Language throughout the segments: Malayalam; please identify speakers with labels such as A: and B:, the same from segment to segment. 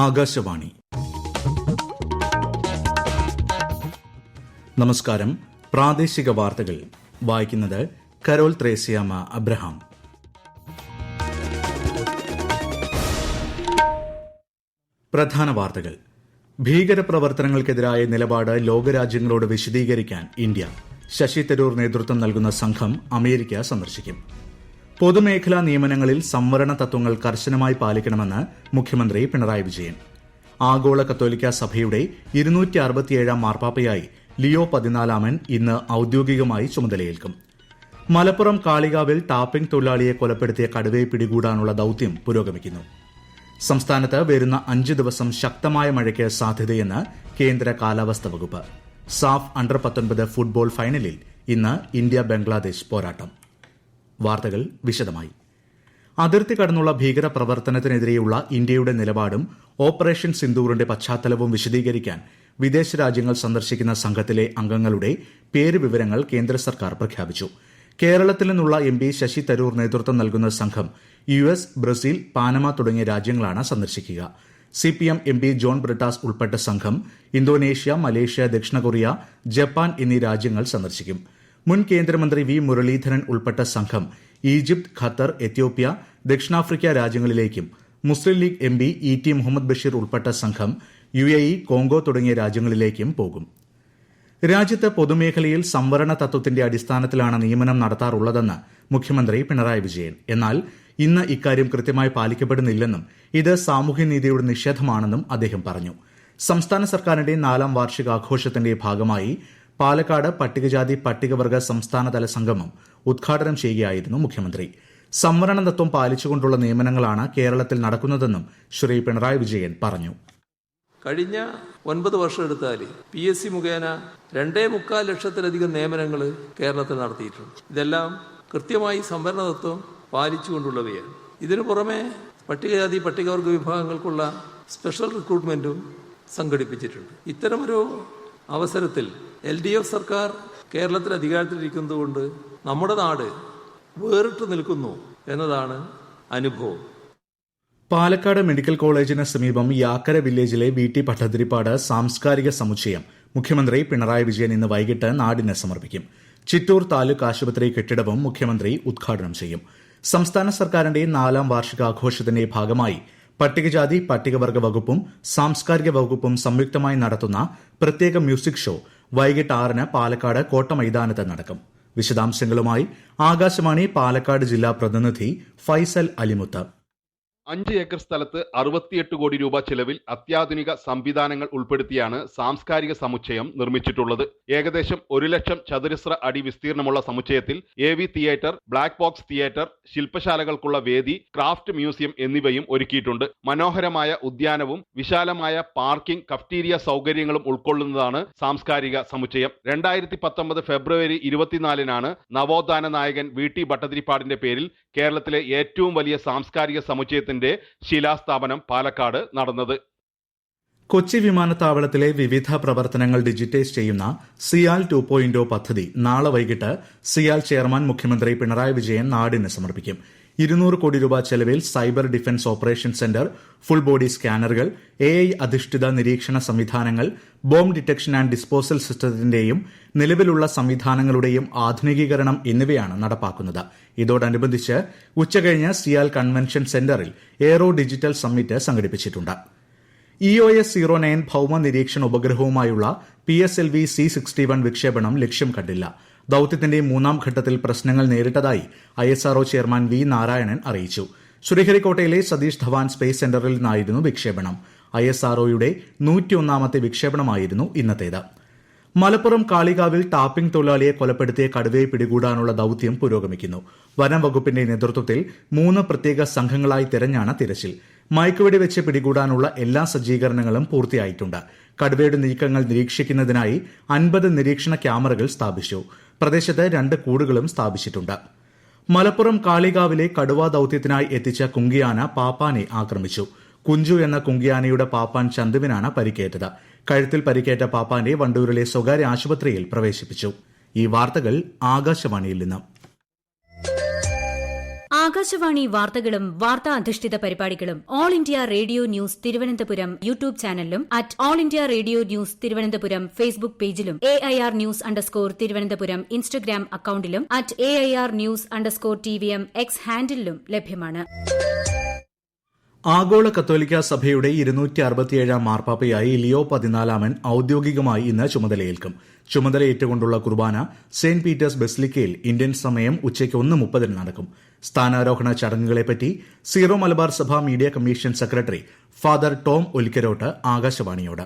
A: ആകാശവാണി. നമസ്കാരം. പ്രാദേശിക വാർത്തകൾ വായിക്കുന്നത് കരോൾ ത്രേസ്യാമ അബ്രഹാം. പ്രധാന വാർത്തകൾ. ഭീകരപ്രവർത്തനങ്ങൾക്കെതിരായ നിലപാട് ലോകരാജ്യങ്ങളോട് വിശദീകരിക്കാൻ ഇന്ത്യ. ശശി തരൂർ നേതൃത്വം നൽകുന്ന സംഘം അമേരിക്ക സന്ദർശിക്കും. പൊതുമേഖലാ നിയമനങ്ങളിൽ സംവരണ തത്വങ്ങൾ കർശനമായി പാലിക്കണമെന്ന് മുഖ്യമന്ത്രി പിണറായി വിജയൻ. ആഗോള കത്തോലിക്ക സഭയുടെ 267 മാർപ്പാപ്പയായി ലിയോ 14 ഇന്ന് ഔദ്യോഗികമായി ചുമതലയേൽക്കും. മലപ്പുറം കാളികാവിൽ ടാപ്പിംഗ് തൊഴിലാളിയെ കൊലപ്പെടുത്തിയ കടുവയെ പിടികൂടാനുള്ള ദൌത്യം പുരോഗമിക്കുന്നു. സംസ്ഥാനത്ത് വരുന്ന 5 ദിവസം ശക്തമായ മഴയ്ക്ക് സാധ്യതയെന്ന് കേന്ദ്ര കാലാവസ്ഥാ വകുപ്പ്. സാഫ് അണ്ടർ 19 ഫുട്ബോൾ ഫൈനലിൽ ഇന്ന് ഇന്ത്യ ബംഗ്ലാദേശ് പോരാട്ടം. വാർത്തകൾ വിശദമായി. അതിർത്തി കടന്നുള്ള ഭീകരപ്രവർത്തനത്തിനെതിരെയുള്ള ഇന്ത്യയുടെ നിലപാടും ഓപ്പറേഷൻ സിന്ദൂറിന്റെ പശ്ചാത്തലവും വിശദീകരിക്കാൻ വിദേശ രാജ്യങ്ങൾ സന്ദർശിക്കുന്ന സംഘത്തിലെ അംഗങ്ങളുടെ പേര് വിവരങ്ങൾ കേന്ദ്ര സർക്കാർ പ്രഖ്യാപിച്ചു. കേരളത്തിൽ നിന്നുള്ള MP ശശി തരൂർ നേതൃത്വം നൽകുന്ന സംഘം US, ബ്രസീൽ, പാനമ തുടങ്ങിയ രാജ്യങ്ങളാണ് സന്ദർശിക്കുക. CPM MP ജോൺ ബ്രിട്ടാസ് ഉൾപ്പെട്ട സംഘം ഇന്തോനേഷ്യ, മലേഷ്യ, ദക്ഷിണ കൊറിയ, ജപ്പാൻ എന്നീ രാജ്യങ്ങൾ സന്ദർശിക്കും. മുൻ കേന്ദ്രമന്ത്രി V മുരളീധരൻ ഉൾപ്പെട്ട സംഘം ഈജിപ്ത്, ഖത്തർ, എത്യോപ്യ, ദക്ഷിണാഫ്രിക്ക രാജ്യങ്ങളിലേക്കും മുസ്ലിം ലീഗ് MP ET മുഹമ്മദ് ബഷീർ ഉൾപ്പെട്ട സംഘം UAE, കോങ്കോ തുടങ്ങിയ രാജ്യങ്ങളിലേക്കും പോകും. രാജ്യത്ത് പൊതുമേഖലയിൽ സംവരണ തത്വത്തിന്റെ അടിസ്ഥാനത്തിലാണ് നിയമനം നടത്താറുള്ളതെന്ന് മുഖ്യമന്ത്രി പിണറായി വിജയൻ. എന്നാൽ ഇന്ന് ഇക്കാര്യം കൃത്യമായി പാലിക്കപ്പെടുന്നില്ലെന്നും ഇത് സാമൂഹ്യനീതിയുടെ നിഷേധമാണെന്നും അദ്ദേഹം പറഞ്ഞു. സംസ്ഥാന സർക്കാരിന്റെ 4ാം വാർഷികാഘോഷത്തിന്റെ ഭാഗമായി പാലക്കാട് പട്ടികജാതി പട്ടികവർഗ സംസ്ഥാനതല സംഗമം ഉദ്ഘാടനം ചെയ്യുകയായിരുന്നു മുഖ്യമന്ത്രി. സംവരണ തത്വം പാലിച്ചുകൊണ്ടുള്ള നിയമനങ്ങളാണ് കേരളത്തിൽ നടക്കുന്നതെന്നും ശ്രീ പിണറായി വിജയൻ പറഞ്ഞു.
B: കഴിഞ്ഞ 9 വർഷം എടുത്താൽ PSC മുഖേന 2.25 ലക്ഷത്തിലധികം നിയമനങ്ങൾ കേരളത്തിൽ നടത്തിയിട്ടുണ്ട്. ഇതെല്ലാം കൃത്യമായി സംവരണ തത്വം പാലിച്ചുകൊണ്ടുള്ളവയാണ്. ഇതിനു പുറമെ പട്ടികജാതി പട്ടികവർഗ വിഭാഗങ്ങൾക്കുള്ള സ്പെഷ്യൽ റിക്രൂട്ട്മെന്റും സംഘടിപ്പിച്ചിട്ടുണ്ട്. ഇത്തരമൊരു അവസരത്തിൽ LDF സർക്കാർ കേരളത്തിൽ അധികാരത്തിലിരിക്കുന്നതുകൊണ്ട് നമ്മുടെ നാട് വേറിട്ട് നിൽക്കുന്നു എന്നതാണ് അനുഭവം.
A: പാലക്കാട് മെഡിക്കൽ കോളേജിന് സമീപം യാക്കര വില്ലേജിലെ VT ഭട്ടതിരിപ്പാട് സാംസ്കാരിക സമുച്ചയം മുഖ്യമന്ത്രി പിണറായി വിജയൻ ഇന്ന് വൈകിട്ട് നാടിന് സമർപ്പിക്കും. ചിറ്റൂർ താലൂക്ക് ആശുപത്രി കെട്ടിടവും മുഖ്യമന്ത്രി ഉദ്ഘാടനം ചെയ്യും. സംസ്ഥാന സർക്കാരിന്റെ 4ാം വാർഷികാഘോഷത്തിന്റെ ഭാഗമായി പട്ടികജാതി പട്ടികവർഗ വകുപ്പും സാംസ്കാരിക വകുപ്പും സംയുക്തമായി നടത്തുന്ന പ്രത്യേക മ്യൂസിക് ഷോ വൈകിട്ട് 6-ന് പാലക്കാട് കോട്ട മൈതാനത്ത് നടക്കും. വിശദാംശങ്ങളുമായി ആകാശവാണി പാലക്കാട് ജില്ലാ പ്രതിനിധി ഫൈസൽ അലിമുത്ത്.
C: 5 ഏക്കർ സ്ഥലത്ത് 68 കോടി രൂപ ചെലവിൽ അത്യാധുനിക സംവിധാനങ്ങൾ ഉൾപ്പെടുത്തിയാണ് സാംസ്കാരിക സമുച്ചയം നിർമ്മിച്ചിട്ടുള്ളത്. ഏകദേശം 1 ലക്ഷം ചതുരശ്ര അടി വിസ്തീർണമുള്ള സമുച്ചയത്തിൽ AV theatre, black box theatre, ശില്പശാലകൾക്കുള്ള വേദി, ക്രാഫ്റ്റ് മ്യൂസിയം എന്നിവയും ഒരുക്കിയിട്ടുണ്ട്. മനോഹരമായ ഉദ്യാനവും വിശാലമായ പാർക്കിംഗ്, കഫ്റ്റീരിയ സൗകര്യങ്ങളും ഉൾക്കൊള്ളുന്നതാണ് സാംസ്കാരിക സമുച്ചയം. 2019 ഫെബ്രുവരി 24-നാണ് നവോത്ഥാന നായകൻ VT ഭട്ടതിരിപ്പാടിന്റെ പേരിൽ കേരളത്തിലെ ഏറ്റവും വലിയ സാംസ്കാരിക സമുച്ചയത്തിന്റെ ശിലാസ്ഥാപനം പാലക്കാട് നടന്നത്.
A: കൊച്ചി വിമാനത്താവളത്തിലെ വിവിധ പ്രവർത്തനങ്ങൾ ഡിജിറ്റൈസ് ചെയ്യുന്ന സിയാൽ 2.0 പദ്ധതി നാളെ വൈകിട്ട് സിയാൽ ചെയർമാൻ മുഖ്യമന്ത്രി പിണറായി വിജയൻ നാടിന് സമർപ്പിക്കും. 200 കോടി രൂപ ചെലവിൽ cyber defence operation centre, full body സ്കാനറുകൾ, AI അധിഷ്ഠിത നിരീക്ഷണ സംവിധാനങ്ങൾ, ബോംബ് ഡിറ്റക്ഷൻ ആൻഡ് ഡിസ്പോസൽ സിസ്റ്റത്തിന്റെയും നിലവിലുള്ള സംവിധാനങ്ങളുടെയും ആധുനികീകരണം എന്നിവയാണ് നടപ്പാക്കുന്നത്. ഇതോടനുബന്ധിച്ച് ഉച്ചകഴിഞ്ഞ് സിയാൽ കൺവെൻഷൻ സെന്ററിൽ എയ്റോ ഡിജിറ്റൽ സമ്മിറ്റ് സംഘടിപ്പിച്ചിട്ടുണ്ട്. EOS 09 ഭൌമ നിരീക്ഷണ ഉപഗ്രഹവുമായുള്ള PSLV C61 വിക്ഷേപണം ലക്ഷ്യം കണ്ടില്ല. ദൌത്യത്തിന്റെ 3ാം ഘട്ടത്തിൽ പ്രശ്നങ്ങൾ നേരിട്ടതായി ISRO ചെയർമാൻ V നാരായണൻ അറിയിച്ചു. ശ്രീഹരിക്കോട്ടയിലെ സതീഷ് ധവാൻ സ്പേസ് സെന്ററിൽ നിന്നായിരുന്നു വിക്ഷേപണം. ISROയുടെ 101ാമത്തെ വിക്ഷേപണമായിരുന്നു ഇന്നത്തേത്. മലപ്പുറം കാളികാവിൽ ടാപ്പിംഗ് തൊഴിലാളിയെ കൊലപ്പെടുത്തിയ കടുവയെ പിടികൂടാനുള്ള ദൌത്യം പുരോഗമിക്കുന്നു. വനം വകുപ്പിന്റെ നേതൃത്വത്തിൽ 3 പ്രത്യേക സംഘങ്ങളായി തിരഞ്ഞാണ് തിരച്ചിൽ. മയക്കുവെടി വെച്ച് പിടികൂടാനുള്ള എല്ലാ സജ്ജീകരണങ്ങളും പൂർത്തിയായിട്ടുണ്ട്. കടുവയുടെ നീക്കങ്ങൾ നിരീക്ഷിക്കുന്നതിനായി 50 നിരീക്ഷണ ക്യാമറകൾ സ്ഥാപിച്ചു. പ്രദേശത്ത് 2 കൂടുകളും സ്ഥാപിച്ചിട്ടുണ്ട്. മലപ്പുറം കാളികാവിലെ കടുവാ ദൌത്യത്തിനായി എത്തിച്ച കുങ്കിയാന പാപ്പാനെ ആക്രമിച്ചു. കുഞ്ചു എന്ന കുങ്കിയാനയുടെ പാപ്പാൻ ചന്തുവിനാണ് പരിക്കേറ്റത്. കഴുത്തിൽ പരിക്കേറ്റ പാപ്പാനെ വണ്ടൂരിലെ സ്വകാര്യ ആശുപത്രിയിൽ പ്രവേശിപ്പിച്ചു. ഈ വാർത്തകൾ ആകാശവാണിയിൽ നിന്ന്.
D: ആകാശവാണി വാർത്തകളും വാർത്താ അധിഷ്ഠിത പരിപാടികളും all India radio news Thiruvananthapuram YouTube ചാനലിലും at all India radio news Thiruvananthapuram Facebook പേജിലും AIR ന്യൂസ് _ ഇൻസ്റ്റഗ്രാം അക്കൌണ്ടിലും at AIR news _TVM X ഹാൻഡിലും ലഭ്യമാണ്.
A: ആഗോള കത്തോലിക്ക സഭയുടെ 267 മാർപ്പാപ്പയായി ലിയോ 14 ഔദ്യോഗികമായി ഇന്ന് ചുമതലയേൽക്കും. ചുമതലയേറ്റുകൊണ്ടുള്ള കുർബാന സെന്റ് പീറ്റേഴ്സ് ബസിലിക്കയിൽ ഇന്ത്യൻ സമയം ഉച്ചയ്ക്ക് 1:30 നടക്കും. സ്ഥാനാരോഹണ ചടങ്ങുകളെപ്പറ്റി സീറോ മലബാർ സഭ media commission secretary father Tom Olikkarott ആകാശവാണിയോട്.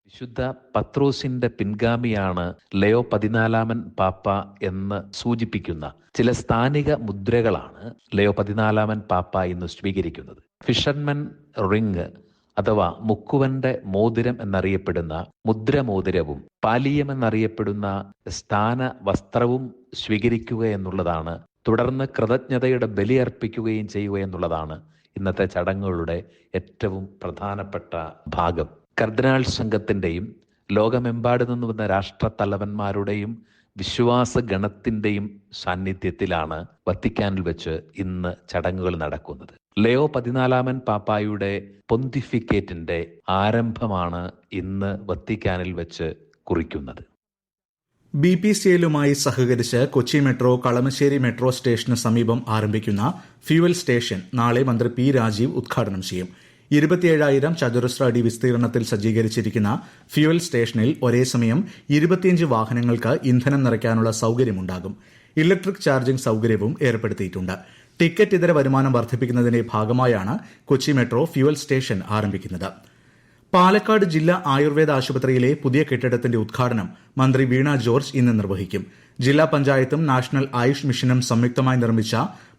E: വിശുദ്ധ പത്രോസിന്റെ പിൻഗാമിയാണ് ലയോ 14 പാപ്പ എന്ന് സൂചിപ്പിക്കുന്ന ചില സ്ഥാനിക മുദ്രകളാണ് ലയോ 14 പാപ്പ ഇന്ന് സ്വീകരിക്കുന്നത്. ഫിഷർമൻ റിംഗ് അഥവാ മുക്കുവന്റെ മോതിരം എന്നറിയപ്പെടുന്ന മുദ്രമോതിരവും പാലിയം എന്നറിയപ്പെടുന്ന സ്ഥാന വസ്ത്രവും സ്വീകരിക്കുക എന്നുള്ളതാണ്. തുടർന്ന് കൃതജ്ഞതയുടെ ബലിയർപ്പിക്കുകയും ചെയ്യുക എന്നുള്ളതാണ് ഇന്നത്തെ ചടങ്ങുകളുടെ ഏറ്റവും പ്രധാനപ്പെട്ട ഭാഗം. കർദിനാൾ സംഘത്തിന്റെയും ലോകമെമ്പാടു നിന്ന് വന്ന രാഷ്ട്രത്തലവന്മാരുടെയും വിശ്വാസ ഗണത്തിന്റെയും സാന്നിധ്യത്തിലാണ് വത്തിക്കാനിൽ വെച്ച് ഇന്ന് ചടങ്ങുകൾ നടക്കുന്നത്. ലയോ 14 പാപ്പായുടെ പൊന്തിഫിക്കേറ്റിന്റെ ആരംഭമാണ് ഇന്ന് വത്തിക്കാനിൽ വെച്ച് കുറിക്കുന്നത്.
A: BPCLുമായി സഹകരിച്ച് കൊച്ചി മെട്രോ കളമശ്ശേരി മെട്രോ സ്റ്റേഷന് സമീപം ആരംഭിക്കുന്ന ഫ്യൂവൽ സ്റ്റേഷൻ നാളെ മന്ത്രി P. രാജീവ് ഉദ്ഘാടനം ചെയ്യും. 27,000 ചതുരശ്ര അടി വിസ്തീർണത്തിൽ സജ്ജീകരിച്ചിരിക്കുന്ന ഫ്യൂവൽ സ്റ്റേഷനിൽ ഒരേ സമയം 25 വാഹനങ്ങൾക്ക് ഇന്ധനം നിറയ്ക്കാനുള്ള സൌകര്യമുണ്ടാകും. ഇലക്ട്രിക് ചാർജിംഗ് സൌകര്യവും ഏർപ്പെടുത്തിയിട്ടുണ്ട്. ടിക്കറ്റ് ഇതര വരുമാനം വർദ്ധിപ്പിക്കുന്നതിന്റെ ഭാഗമായാണ് കൊച്ചി മെട്രോ ഫ്യൂവൽ സ്റ്റേഷൻ ആരംഭിക്കുന്നത്. പാലക്കാട് ജില്ലാ ആയുർവേദ ആശുപത്രിയിലെ പുതിയ കെട്ടിടത്തിന്റെ ഉദ്ഘാടനം മന്ത്രി വീണ ജോർജ് ഇന്ന് നിർവഹിക്കും. ജില്ലാ പഞ്ചായത്തും നാഷണൽ ആയുഷ് മിഷനും സംയുക്തമായി നിർമ്മിച്ച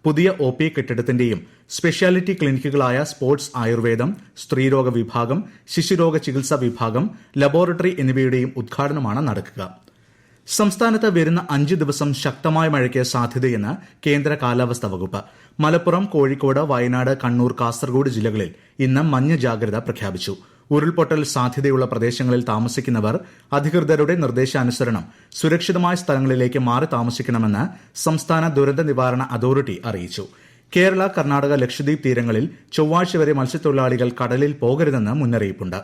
A: പുതിയ OP കെട്ടിടത്തിന്റെയും സ്പെഷ്യാലിറ്റി ക്ലിനിക്കുകളായ സ്പോർട്സ് ആയുർവേദം, സ്ത്രീരോഗ വിഭാഗം, ശിശുരോഗ ചികിത്സാ വിഭാഗം, ലബോറട്ടറി എന്നിവയുടെയും ഉദ്ഘാടനമാണ് നടക്കുക. സംസ്ഥാനത്ത് വരുന്ന 5 ദിവസം ശക്തമായ മഴയ്ക്ക് സാധ്യതയെന്ന് കേന്ദ്ര കാലാവസ്ഥാ വകുപ്പ്. മലപ്പുറം, കോഴിക്കോട്, വയനാട്, കണ്ണൂർ, കാസർഗോഡ് ജില്ലകളിൽ ഇന്ന് മഞ്ഞ ജാഗ്രത പ്രഖ്യാപിച്ചു. ഉരുൾപൊട്ടൽ സാധ്യതയുള്ള പ്രദേശങ്ങളിൽ താമസിക്കുന്നവർ അധികൃതരുടെ നിർദ്ദേശാനുസരണം സുരക്ഷിതമായ സ്ഥലങ്ങളിലേക്ക് മാറി താമസിക്കണമെന്ന് സംസ്ഥാന ദുരന്ത നിവാരണ അതോറിറ്റി അറിയിച്ചു. കേരള, കർണാടക, ലക്ഷദ്വീപ് തീരങ്ങളിൽ ചൊവ്വാഴ്ച വരെ മത്സ്യത്തൊഴിലാളികൾ കടലിൽ പോകരുതെന്ന് മുന്നറിയിപ്പുണ്ട്.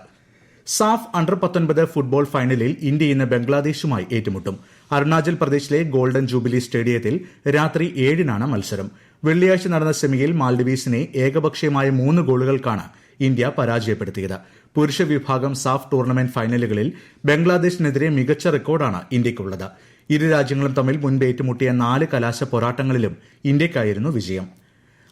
A: സാഫ് അണ്ടർ-19 ഫുട്ബോൾ ഫൈനലിൽ ഇന്ത്യ ഇന്ന് ബംഗ്ലാദേശുമായി ഏറ്റുമുട്ടും. അരുണാചൽ പ്രദേശിലെ ഗോൾഡൻ ജൂബിലി സ്റ്റേഡിയത്തിൽ രാത്രി 7-നാണ് മത്സരം. വെള്ളിയാഴ്ച നടന്ന സെമിയിൽ മാൽഡീവ്സിനെ ഏകപക്ഷീയമായ 3 ഗോളുകൾക്കാണ് ഇന്ത്യ പരാജയപ്പെടുത്തിയത്. പുരുഷ വിഭാഗം സാഫ് ടൂർണമെന്റ് ഫൈനലുകളിൽ ബംഗ്ലാദേശിനെതിരെ മികച്ച റെക്കോർഡാണ് ഇന്ത്യയ്ക്കുള്ളത്. ഇരു രാജ്യങ്ങളും തമ്മിൽ മുൻപ് ഏറ്റുമുട്ടിയ 4 കലാശ പോരാട്ടങ്ങളിലും ഇന്ത്യയ്ക്കായിരുന്നു വിജയം.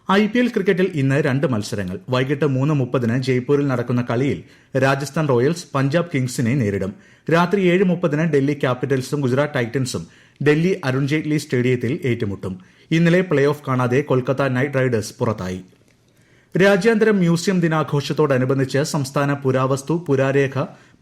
A: IPL ക്രിക്കറ്റിൽ ഇന്ന് 2 മത്സരങ്ങൾ. വൈകിട്ട് 3:30 ജയ്പൂരിൽ നടക്കുന്ന കളിയിൽ രാജസ്ഥാൻ റോയൽസ് പഞ്ചാബ് കിങ്സിനെ നേരിടും. രാത്രി 7:30 ഡൽഹി ക്യാപിറ്റൽസും ഗുജറാത്ത് ടൈറ്റൻസും ഡൽഹി അരുൺ ജെയ്റ്റ്ലി സ്റ്റേഡിയത്തിൽ ഏറ്റുമുട്ടും. ഇന്നലെ പ്ലേ ഓഫ് കാണാതെ കൊൽക്കത്ത നൈറ്റ് റൈഡേഴ്സ് പുറത്തായി. രാജ്യാന്തര മ്യൂസിയം ദിനാഘോഷത്തോടനുബന്ധിച്ച് സംസ്ഥാന പുരാവസ്തു പുരാരേഖ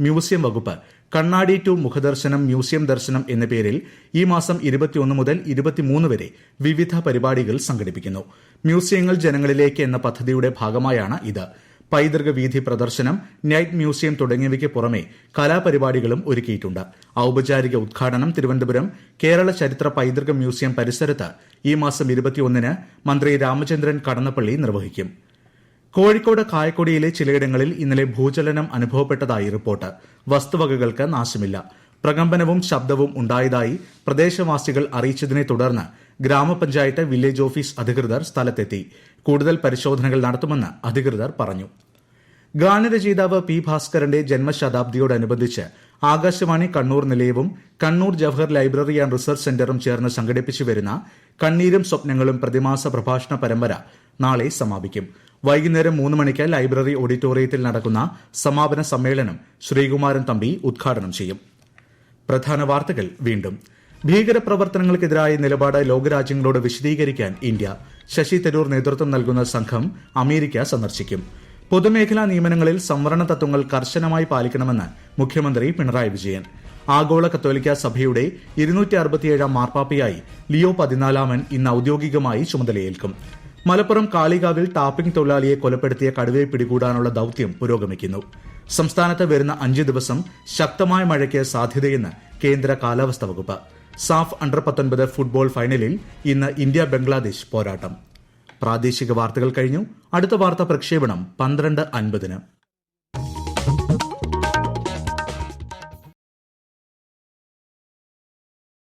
A: മ്യൂസിയം വകുപ്പ് കണ്ണാടി ടു മുഖദർശനം മ്യൂസിയം ദർശനം എന്ന പേരിൽ ഈ മാസം 21 മുതൽ 23 വരെ വിവിധ പരിപാടികൾ സംഘടിപ്പിക്കുന്നു. മ്യൂസിയങ്ങൾ ജനങ്ങളിലേക്ക് എന്ന പദ്ധതിയുടെ ഭാഗമായാണ് ഇത്. പൈതൃക വീഥി പ്രദർശനം, നൈറ്റ് മ്യൂസിയം തുടങ്ങിയവയ്ക്ക് പുറമെ കലാപരിപാടികളും ഒരുക്കിയിട്ടുണ്ട്. ഔപചാരിക ഉദ്ഘാടനം തിരുവനന്തപുരം കേരള ചരിത്ര പൈതൃക മ്യൂസിയം പരിസരത്ത് ഈ മാസം 21 മന്ത്രി രാമചന്ദ്രൻ കടന്നപ്പള്ളി നിർവഹിക്കും. കോഴിക്കോട് കായക്കൊടിയിലെ ചിലയിടങ്ങളിൽ ഇന്നലെ ഭൂചലനം അനുഭവപ്പെട്ടതായി റിപ്പോർട്ട്. വസ്തുവകകൾക്ക് നാശമില്ല. പ്രകമ്പനവും ശബ്ദവും ഉണ്ടായതായി പ്രദേശവാസികൾ അറിയിച്ചതിനെ തുടർന്ന് ഗ്രാമപഞ്ചായത്ത് വില്ലേജ് ഓഫീസ് അധികൃതർ സ്ഥലത്തെത്തി. കൂടുതൽ പരിശോധനകൾ നടത്തുമെന്ന് അധികൃതർ പറഞ്ഞു. ഗാനരചയിതാവ് P. ഭാസ്കരന്റെ ജന്മശതാബ്ദിയോടനുബന്ധിച്ച് ആകാശവാണി കണ്ണൂർ നിലയവും Kannur Jawahar library and research സെന്ററും ചേർന്ന് സംഘടിപ്പിച്ചു വരുന്ന കണ്ണീരും സ്വപ്നങ്ങളും പ്രതിമാസ പ്രഭാഷണ പരമ്പര നാളെ സമാപിക്കും. വൈകുന്നേരം 3 മണിക്ക് ലൈബ്രറി ഓഡിറ്റോറിയത്തിൽ നടക്കുന്ന സമാപന സമ്മേളനം ശ്രീകുമാരൻ തമ്പി ഉദ്ഘാടനം ചെയ്യും. പ്രധാന വാർത്തകൾ വീണ്ടും. ഭീകരപ്രവർത്തനങ്ങൾക്കെതിരായ നിലപാട് ലോകരാജ്യങ്ങളോട് വിശദീകരിക്കാൻ ഇന്ത്യ. ശശി തരൂർ നേതൃത്വം നൽകുന്ന സംഘം അമേരിക്ക സന്ദർശിക്കും. പൊതുമേഖലാ നിയമനങ്ങളിൽ സംവരണ തത്വങ്ങൾ കർശനമായി പാലിക്കണമെന്ന് മുഖ്യമന്ത്രി പിണറായി വിജയൻ. ആഗോള കത്തോലിക്ക സഭയുടെ 267 മാർപ്പാപ്പയായി ലിയോ 14 ഇന്ന് ഔദ്യോഗികമായി ചുമതലയേൽക്കും. മലപ്പുറം കാളികാവിൽ ടാപ്പിംഗ് തൊഴിലാളിയെ കൊലപ്പെടുത്തിയ കടുവയെ പിടികൂടാനുള്ള ദൌത്യം പുരോഗമിക്കുന്നു. സംസ്ഥാനത്ത് വരുന്ന 5 ദിവസം ശക്തമായ മഴയ്ക്ക് സാധ്യതയെന്ന് കേന്ദ്ര കാലാവസ്ഥാ വകുപ്പ്. സാഫ് അണ്ടർ 19 ഫുട്ബോൾ ഫൈനലിൽ ഇന്ന് ഇന്ത്യ ബംഗ്ലാദേശ് പോരാട്ടം. പ്രാദേശിക വാർത്തകൾ കഴിഞ്ഞു. അടുത്ത വാർത്താ പ്രക്ഷേപണം 12:50.